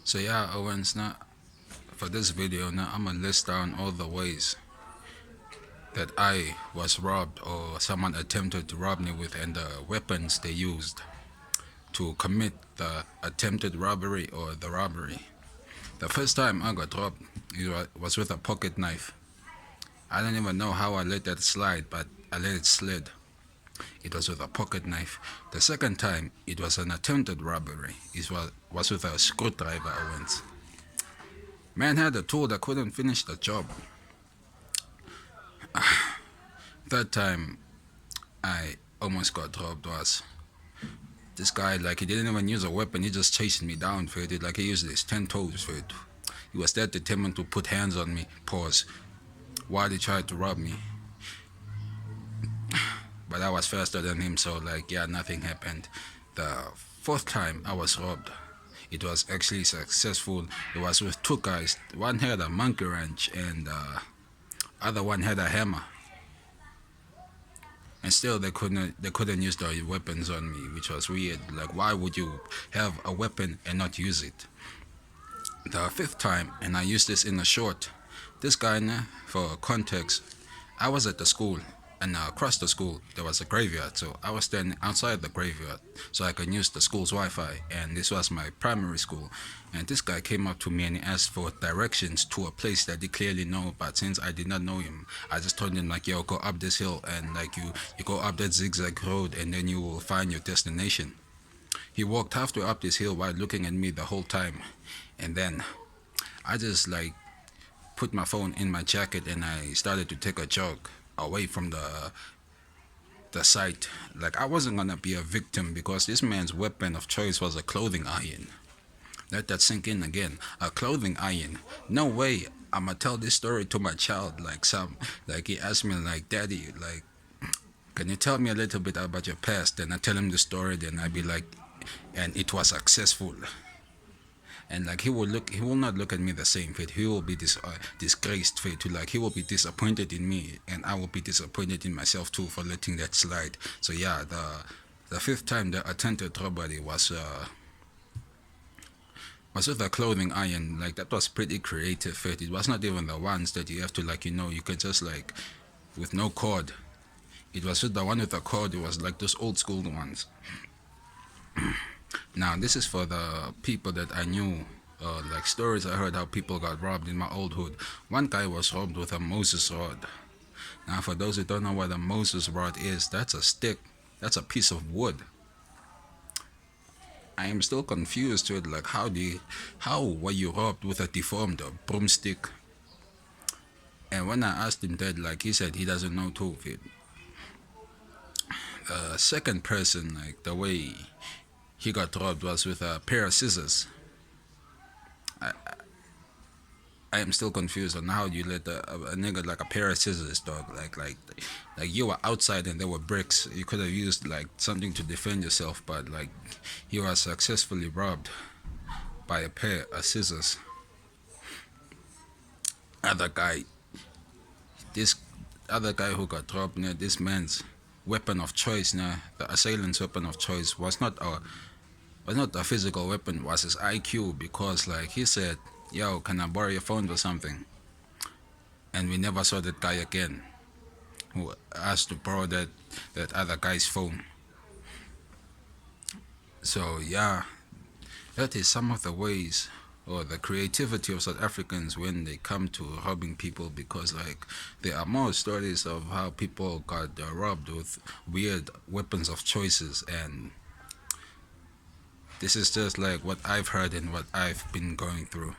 So yeah, Owens, now for this video, now I'm gonna list down all the ways that I was robbed or someone attempted to rob me with, and the weapons they used to commit the attempted robbery or the robbery. The first time I got robbed, it was with a pocket knife. I don't even know how I let that slide, but I let it slid. It was with a pocket knife. The second time, it was an attempted robbery. It was with a screwdriver, Owens. Man had a tool that couldn't finish the job. Third time I almost got robbed was this guy, like, he didn't even use a weapon, he just chased me down for it. Like, he used his 10 toes for it. He was that determined to put hands on me, pause, while he tried to rob me. But I was faster than him, so like, yeah, nothing happened. The fourth time I was robbed, it was actually successful. It was with two guys. One had a monkey wrench and other one had a hammer. And still they couldn't use the weapons on me, which was weird. Like, why would you have a weapon and not use it? The fifth time, and I used this in a short, this guy, for context, I was at the school, and across the school there was a graveyard, so I was standing outside the graveyard so I could use the school's Wi-Fi, and this was my primary school. And this guy came up to me and he asked for directions to a place that he clearly know, but since I did not know him, I just told him, like, yo, go up this hill, and like, you go up that zigzag road and then you will find your destination. He walked halfway up this hill while looking at me the whole time, and then I just like put my phone in my jacket and I started to take a jog away from the site. Like, I wasn't gonna be a victim because this man's weapon of choice was a clothing iron. Let that sink in again. A clothing iron. No way I'ma tell this story to my child. Like he asked me, like, daddy, like, can you tell me a little bit about your past? Then I tell him the story, then I be like, and it was successful. And like, he will not look at me the same way. He will be disgraced way too. Like, he will be disappointed in me, and I will be disappointed in myself too for letting that slide. So yeah, the fifth time the attempted robbery was with a clothing iron. Like, that was pretty creative. It was not even the ones that you have to, like, you can just, like, with no cord. It was with the one with the cord. It was like those old school ones. Now, this is for the people that I knew, like stories I heard how people got robbed in my old hood. One guy was robbed with a Moses rod. Now, for those who don't know what a Moses rod is, that's a stick. That's a piece of wood. I am still confused with, like, how were you robbed with a deformed broomstick? And when I asked him that, like, he said he doesn't know too. The second person, like, the way he got robbed was with a pair of scissors. I am still confused on how you let a nigga, like, a pair of scissors, dog. Like you were outside and there were bricks. You could have used, like, something to defend yourself, but like, he was successfully robbed by a pair of scissors. This other guy who got robbed, this man's weapon of choice, the assailant's weapon of choice was not a physical weapon, was his IQ, because, like, he said, yo, can I borrow your phone or something? And we never saw that guy again who asked to borrow that other guy's phone. So yeah, that is some of the ways or the creativity of South Africans when they come to robbing people, because, like, there are more stories of how people got robbed with weird weapons of choices, and this is just like what I've heard and what I've been going through.